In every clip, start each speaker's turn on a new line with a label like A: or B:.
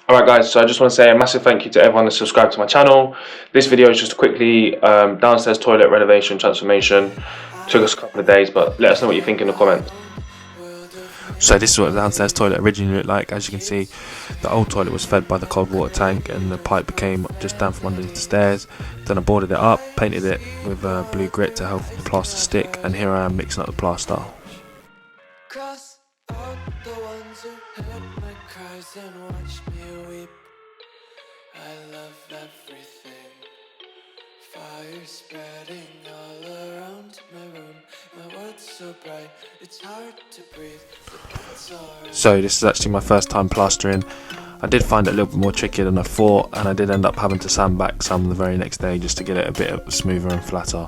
A: Alright guys, so I just want to say a massive thank you to everyone that's subscribed to my channel. This video is just a quickly downstairs toilet renovation transformation. Took us a couple of days, but let us know what you think in the comments.
B: So this is what the downstairs toilet originally looked like. As you can see, the old toilet was fed by the cold water tank and the pipe came just down from underneath the stairs. Then I boarded it up, painted it with blue grit to help the plaster stick, and here I am mixing up the plaster.
C: Cross out the ones who heard my cries and watched me weep. I love everything. Fire spreading all around my room. My world's so bright, it's hard to breathe, but that's alright.
B: So this is actually my first time plastering. I did find it a little bit more tricky than I thought, and I did end up having to sand back some the very next day just to get it a bit smoother and flatter.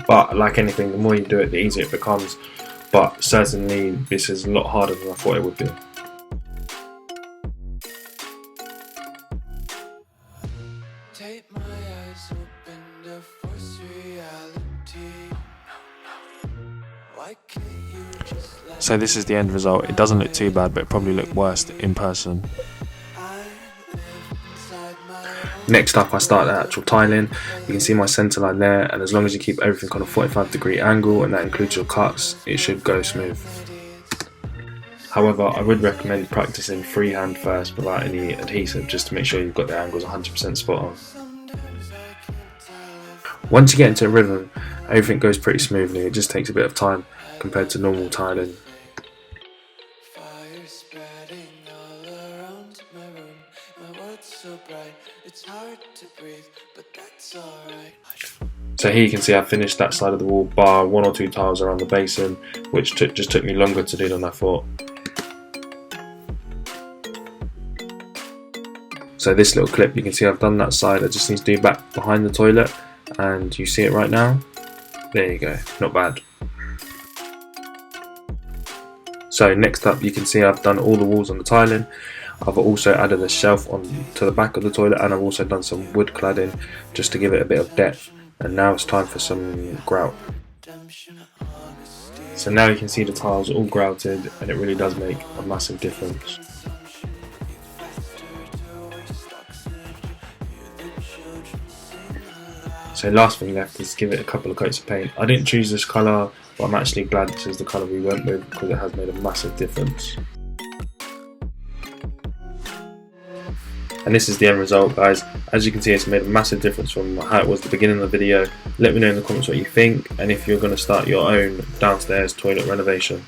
A: But like anything, the more you do it, the easier it becomes. But certainly this is a lot harder than I thought it would be.
C: Take my eyes open to force reality. Why can't you just let
B: So this is the end result. It doesn't look too bad, but it probably looked worse in person.
C: I live inside my own?
A: Next up, I start the actual tiling. You can see my centre line there, and as long as you keep everything on a 45-degree angle, and that includes your cuts, it should go smooth. However, I would recommend practicing freehand first without any adhesive, just to make sure you've got the angles 100% spot on. Once you get into a rhythm, everything goes pretty smoothly. It just takes a bit of time compared to normal tiling.
C: Fire spreading all around my room. My world's so bright, it's hard to breathe, but that's alright.
A: So here you can see I finished that side of the wall, bar 1 or 2 tiles around the basin, which just took me longer to do than I thought. So this little clip, you can see I've done that side. I just need to do back behind the toilet, and you see it right now. There you go, not bad. So next up, you can see I've done all the walls on the tiling. I've also added a shelf on to the back of the toilet, and I've also done some wood cladding just to give it a bit of depth. And now it's time for some grout. So now you can see the tiles all grouted, and it really does make a massive difference. So last thing left is give it a couple of coats of paint. I didn't choose this colour, but I'm actually glad this is the colour we went with because it has made a massive difference. And this is the end result, guys. As you can see, it's made a massive difference from how it was at the beginning of the video. Let me know in the comments what you think, and if you're going to start your own downstairs toilet renovation.